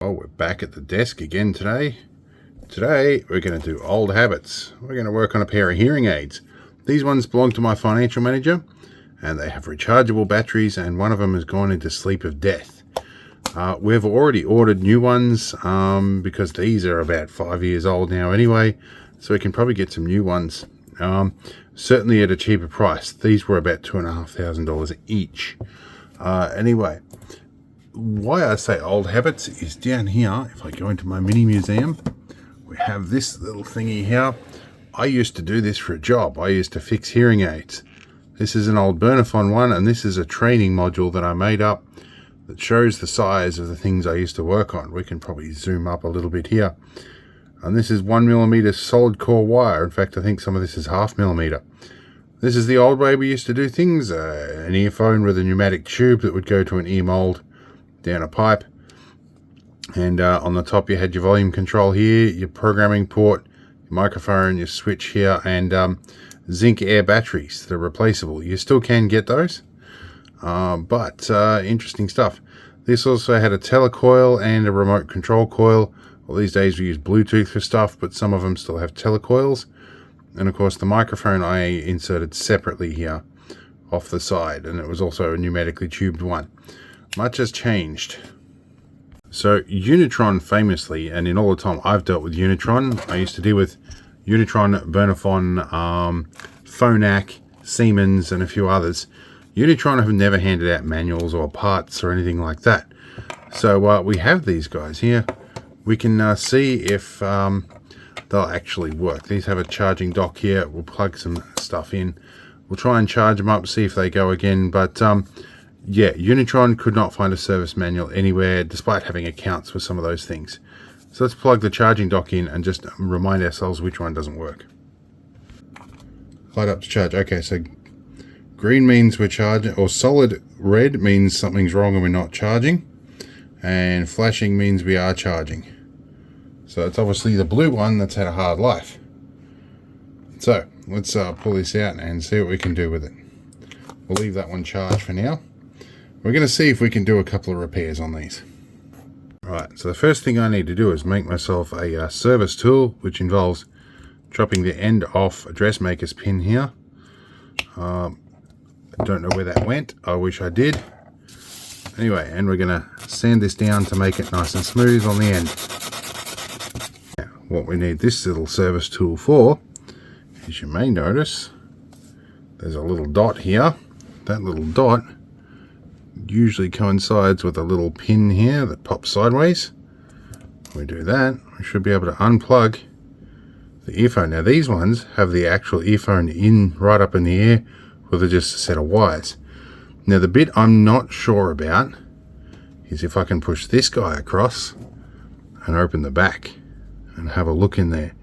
Well, we're back at the desk again today. Today we're going to do old habits. We're going to work on a pair of hearing aids. These ones belong to my financial manager and they have rechargeable batteries, and one of them has gone into sleep of death. We've already ordered new ones because these are about 5 years old now anyway, so we can probably get some new ones, certainly at a cheaper price. These were about $2,500 each. Anyway, why I say old habits is down here. If I go into my mini museum, we have this little thingy here. I used to do this for a job. I used to fix hearing aids. This is an old Bernafon one, and this is a training module that I made up that shows the size of the things I used to work on. We can probably zoom up a little bit here. And this is 1mm solid core wire. In fact, I think some of this is 0.5mm. This is the old way we used to do things. An earphone with a pneumatic tube that would go to an ear mold down a pipe, and on the top you had your volume control here, your programming port, your microphone, your switch here, and zinc air batteries that are replaceable. You still can get those, but interesting stuff. This also had a telecoil and a remote control coil. Well, these days we use Bluetooth for stuff, but some of them still have telecoils. And of course the microphone I inserted separately here off the side, and it was also a pneumatically tubed one. Much has changed. So Unitron famously, and in all the time I've dealt with Unitron, I used to deal with Unitron, Bernafon, Phonak, Siemens, and a few others. Unitron have never handed out manuals or parts or anything like that. So we have these guys here. We can see if they'll actually work. These have a charging dock here. We'll plug some stuff in. We'll try and charge them up, see if they go again. But yeah, Unitron could not find a service manual anywhere, despite having accounts for some of those things. So let's plug the charging dock in and just remind ourselves which one doesn't work. Light up to charge. Okay, so green means we're charging, or solid red means something's wrong and we're not charging, and flashing means we are charging. So it's obviously the blue one that's had a hard life. So let's pull this out and see what we can do with it. We'll leave that one charged for now. We're going to see if we can do a couple of repairs on these. Right, so the first thing I need to do is make myself a service tool, which involves dropping the end off a dressmaker's pin here. I don't know where that went. I wish I did. Anyway, and we're going to sand this down to make it nice and smooth on the end. Now, what we need this little service tool for, as you may notice, there's a little dot here. That little dot usually coincides with a little pin here that pops sideways. When we do that, we should be able to unplug the earphone. Now these ones have the actual earphone in right up in the air with just a set of wires. Now the bit I'm not sure about is if I can push this guy across and open the back and have a look in there.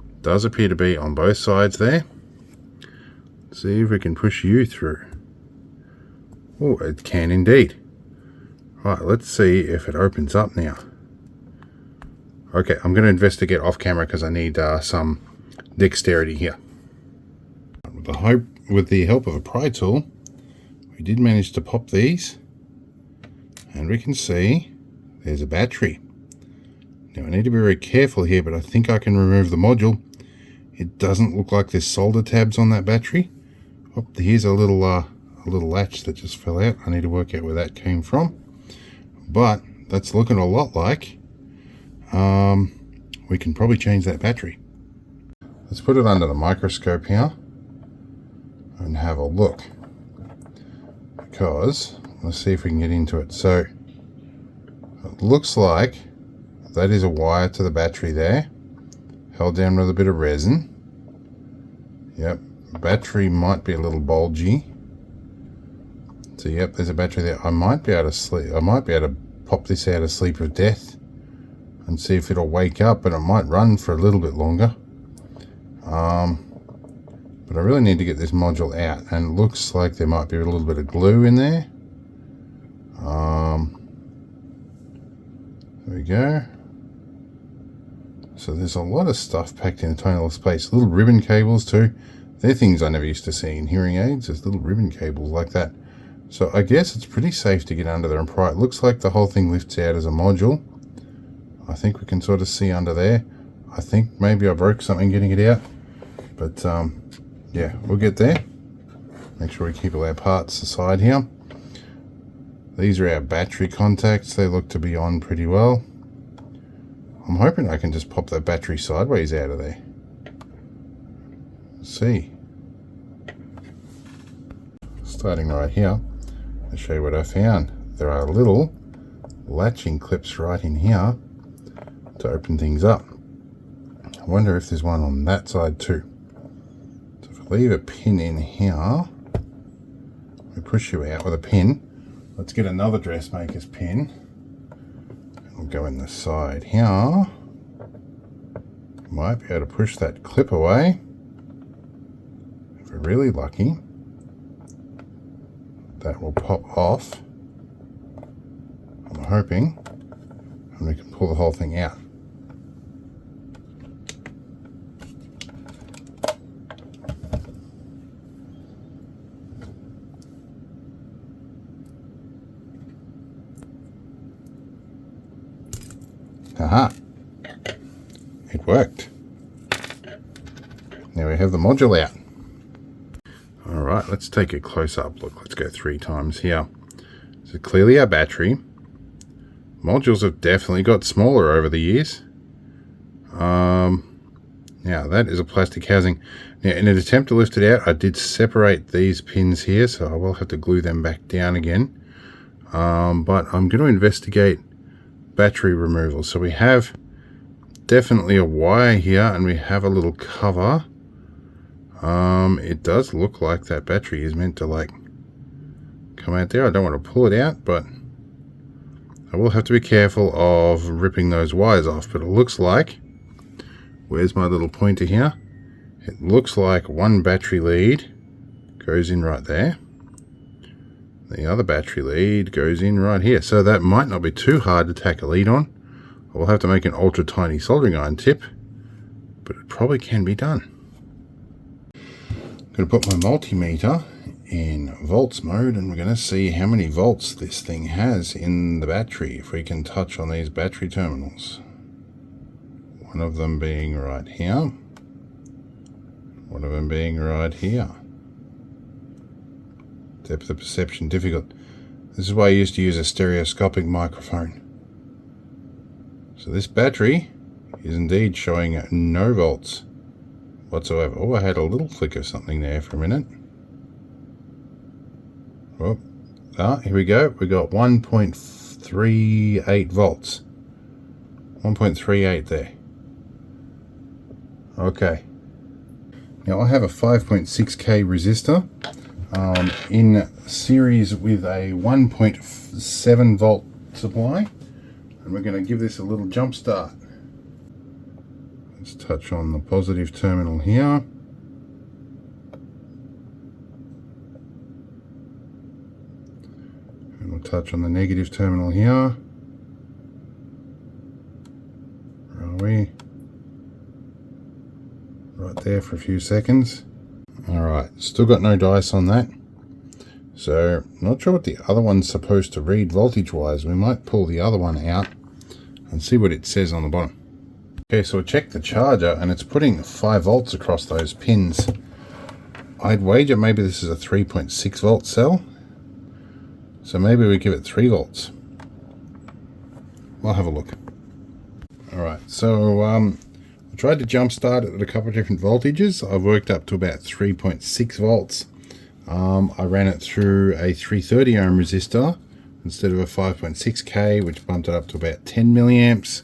It does appear to be on both sides there. See if we can push you through. Oh, it can indeed. Right, let's see if it opens up now. Okay, I'm going to investigate off camera because I need some dexterity here. With the help of a pry tool, we did manage to pop these, and we can see there's a battery. Now I need to be very careful here, but I think I can remove the module. It doesn't look like there's solder tabs on that battery. Oh, here's a little latch that just fell out. I need to work out where that came from, but that's looking a lot like we can probably change that battery. Let's put it under the microscope here and have a look, because let's see if we can get into it. So it looks like that is a wire to the battery there, held down with a bit of resin. Yep, battery might be a little bulgy. So yep, there's a battery there. I might be able to pop this out of sleep of death and see if it'll wake up, but it might run for a little bit longer. But I really need to get this module out, and it looks like there might be a little bit of glue in there. There we go. So there's a lot of stuff packed in a tiny little space. Little ribbon cables too. They're things I never used to see in hearing aids. There's little ribbon cables like that. So I guess it's pretty safe to get under there and pry. It looks like the whole thing lifts out as a module. I think we can sort of see under there. I think maybe I broke something getting it out, but yeah, we'll get there. Make sure we keep all our parts aside here. These are our battery contacts. They look to be on pretty well. I'm hoping I can just pop that battery sideways out of there. Let's see. Starting right here, I'll show you what I found. There are little latching clips right in here to open things up. I wonder if there's one on that side too. So if I leave a pin in here, we push you out with a pin. Let's get another dressmaker's pin. We'll go in the side here. Might be able to push that clip away. If we're really lucky, that will pop off. I'm hoping, and we can pull the whole thing out. Aha! It worked. Now we have the module out. Alright, let's take a close-up look. Let's go 3 times here. So clearly our battery. Modules have definitely got smaller over the years. Now that is a plastic housing. Now in an attempt to lift it out, I did separate these pins here, so I will have to glue them back down again. But I'm going to investigate battery removal. So we have definitely a wire here, and we have a little cover. It does look like that battery is meant to like come out there. I don't want to pull it out, but I will have to be careful of ripping those wires off. But it looks like, where's my little pointer here? It looks like one battery lead goes in right there. The other battery lead goes in right here. So that might not be too hard to tack a lead on. I will have to make an ultra tiny soldering iron tip, but it probably can be done. I'm going to put my multimeter in volts mode, and we're going to see how many volts this thing has in the battery if we can touch on these battery terminals. One of them being right here. One of them being right here. Depth of perception difficult. This is why I used to use a stereoscopic microphone. So this battery is indeed showing no volts whatsoever. Oh, I had a little flick of something there for a minute. Oh, here we go. We got 1.38 volts. 1.38 there. Okay. Now I have a 5.6k resistor in series with a 1.7 volt supply, and we're going to give this a little jump start. Let's touch on the positive terminal here. And we'll touch on the negative terminal here. Where are we? Right there for a few seconds. Alright, still got no dice on that. So, not sure what the other one's supposed to read voltage wise. We might pull the other one out and see what it says on the bottom. Okay, so I checked the charger and it's putting 5 volts across those pins. I'd wager maybe this is a 3.6 volt cell. So maybe we give it 3 volts. We'll have a look. Alright, so I tried to jump start it at a couple of different voltages. I've worked up to about 3.6 volts. I ran it through a 330 ohm resistor instead of a 5.6k, which bumped it up to about 10 milliamps.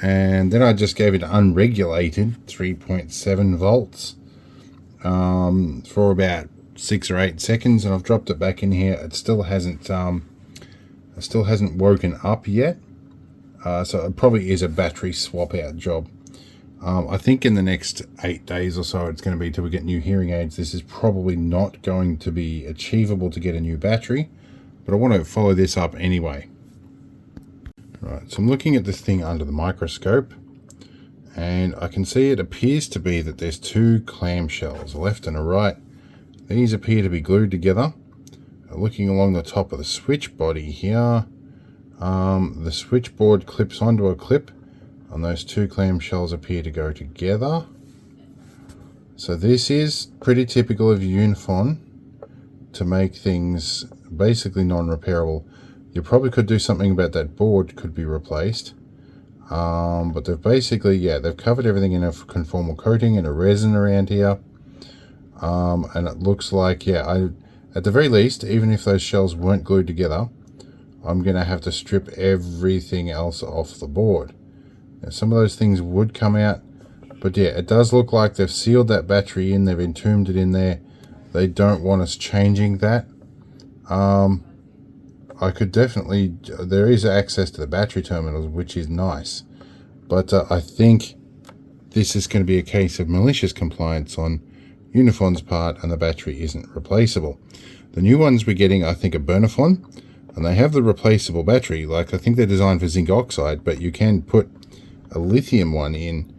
And then I just gave it unregulated 3.7 volts for about 6 or 8 seconds, and I've dropped it back in here. It still hasn't woken up yet, so it probably is a battery swap out job. I think in the next 8 days or so it's going to be till we get new hearing aids. This is probably not going to be achievable to get a new battery, but I want to follow this up anyway. Right, so I'm looking at this thing under the microscope, and I can see it appears to be that there's 2 clamshells, a left and a right. These appear to be glued together. Looking along the top of the switch body here, the switchboard clips onto a clip, and those two clamshells appear to go together. So this is pretty typical of Unitron to make things basically non-repairable. You probably could do something about that board, could be replaced. But they've basically, yeah, they've covered everything in a conformal coating and a resin around here. And it looks like, yeah, at the very least, even if those shells weren't glued together, I'm going to have to strip everything else off the board. Now, some of those things would come out, but yeah, it does look like they've sealed that battery in, they've entombed it in there. They don't want us changing that. I could definitely, there is access to the battery terminals, which is nice, but I think this is going to be a case of malicious compliance on Unitron's part, and the battery isn't replaceable. The new ones we're getting, I think, are Burnafon, and they have the replaceable battery. Like, I think they're designed for zinc oxide, but you can put a lithium one in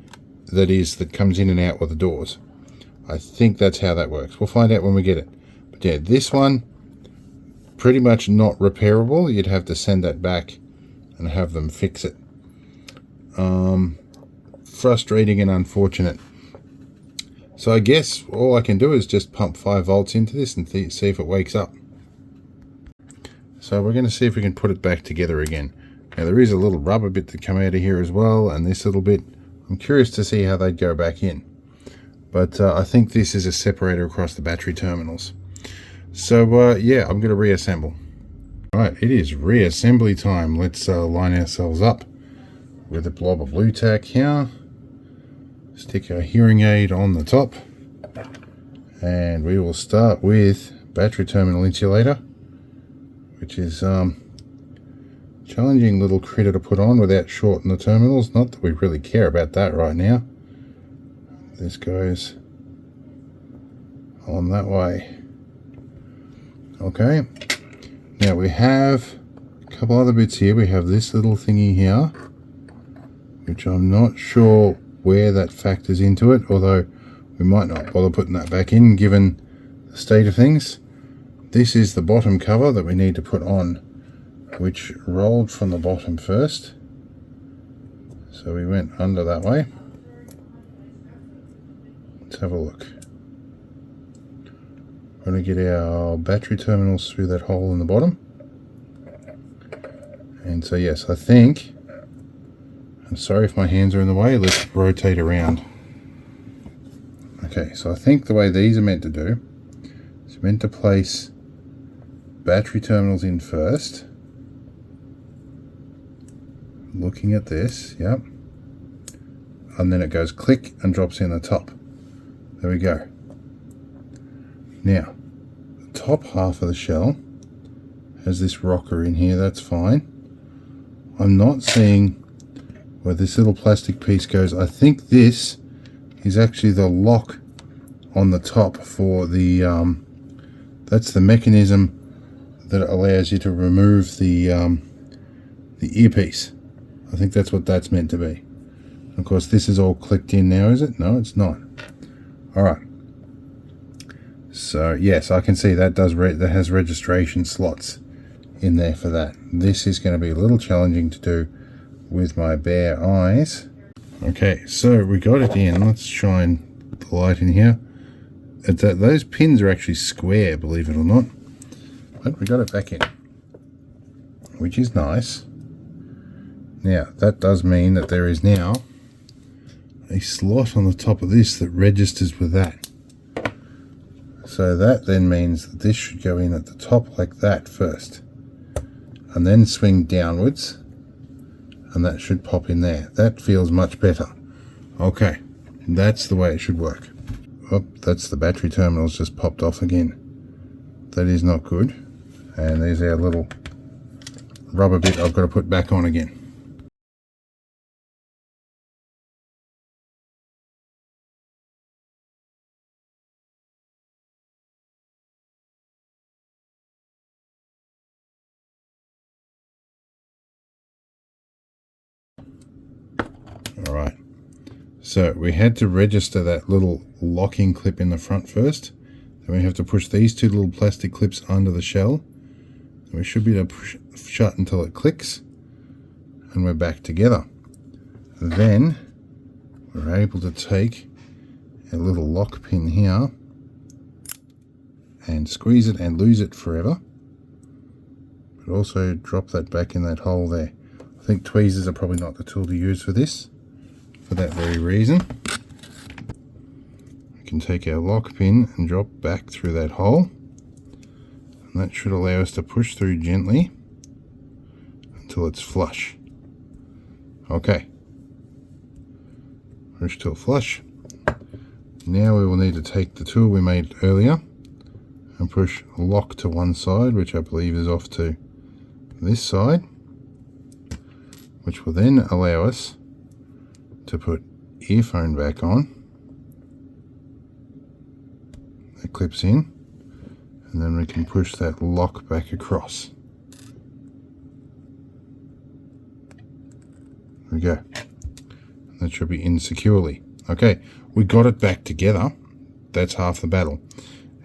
that comes in and out with the doors. I think that's how that works. We'll find out when we get it. But yeah, this one, pretty much not repairable. You'd have to send that back and have them fix it. Frustrating and unfortunate. So I guess all I can do is just pump 5 volts into this and see if it wakes up. So we're going to see if we can put it back together again. Now there is a little rubber bit that come out of here as well, and this little bit. I'm curious to see how they'd go back in. But I think this is a separator across the battery terminals. So yeah, I'm going to reassemble. Right, it is reassembly time. Let's line ourselves up with a blob of blue tack here. Stick our hearing aid on the top, and we will start with battery terminal insulator, which is challenging little critter to put on without shorting the terminals. Not that we really care about that right now. This goes on that way. Okay, now we have a couple other bits here. We have this little thingy here, which I'm not sure where that factors into it, although we might not bother putting that back in given the state of things. This is the bottom cover that we need to put on, which rolled from the bottom first. So we went under that way. Let's have a look. We're going to get our battery terminals through that hole in the bottom. And so yes, I think, I'm sorry if my hands are in the way, let's rotate around. Okay, so I think the way these are meant to do is meant to place battery terminals in first. Looking at this, yep. And then it goes click and drops in the top. There we go. Now, the top half of the shell has this rocker in here, that's fine. I'm not seeing where this little plastic piece goes. I think this is actually the lock on the top for the, that's the mechanism that allows you to remove the earpiece. I think that's what that's meant to be. Of course, this is all clicked in now, is it? No, it's not. Alright. So, yes, I can see that that has registration slots in there for that. This is going to be a little challenging to do with my bare eyes. Okay, so we got it in. Let's shine the light in here. Those pins are actually square, believe it or not. But we got it back in, which is nice. Now, that does mean that there is now a slot on the top of this that registers with that. So that then means that this should go in at the top like that first, and then swing downwards, and that should pop in there. That feels much better. Okay, that's the way it should work. Oh, that's the battery terminals just popped off again. That is not good. And there's our little rubber bit I've got to put back on again. Alright, so we had to register that little locking clip in the front first. Then we have to push these two little plastic clips under the shell. And we should be able to push shut until it clicks, and we're back together. then we're able to take a little lock pin here and squeeze it and lose it forever, but also drop that back in that hole there. I think tweezers are probably not the tool to use for this, for that very reason. We can take our lock pin and drop back through that hole, and that should allow us to push through gently until it's flush. Okay, push till flush. Now we will need to take the tool we made earlier and push lock to one side, which I believe is off to this side, which will then allow us to put earphone back on. That clips in, and then we can push that lock back across. There we go. That should be in securely. Okay, we got it back together. That's half the battle.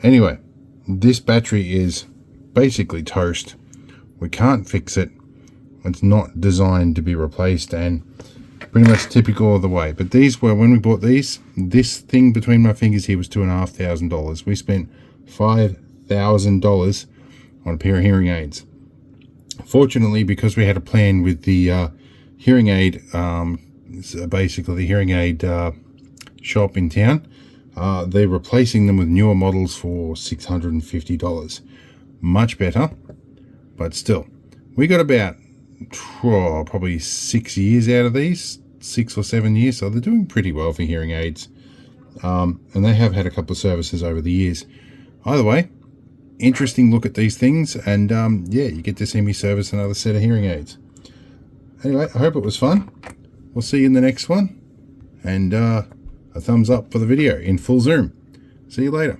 Anyway, this battery is basically toast. We can't fix it. It's not designed to be replaced, and pretty much typical of the way. But these were, when we bought these, this thing between my fingers here was $2,500. We spent $5,000 on a pair of hearing aids. Fortunately, because we had a plan with the hearing aid, basically the hearing aid shop in town, they're replacing them with newer models for $650. Much better, but still, we got about probably 6 years out of these, 6 or 7 years, so they're doing pretty well for hearing aids, and they have had a couple of services over the years. Either way, interesting look at these things, and yeah, you get to see me service another set of hearing aids. Anyway, I hope it was fun. We'll see you in the next one, and a thumbs up for the video in full zoom. See you later.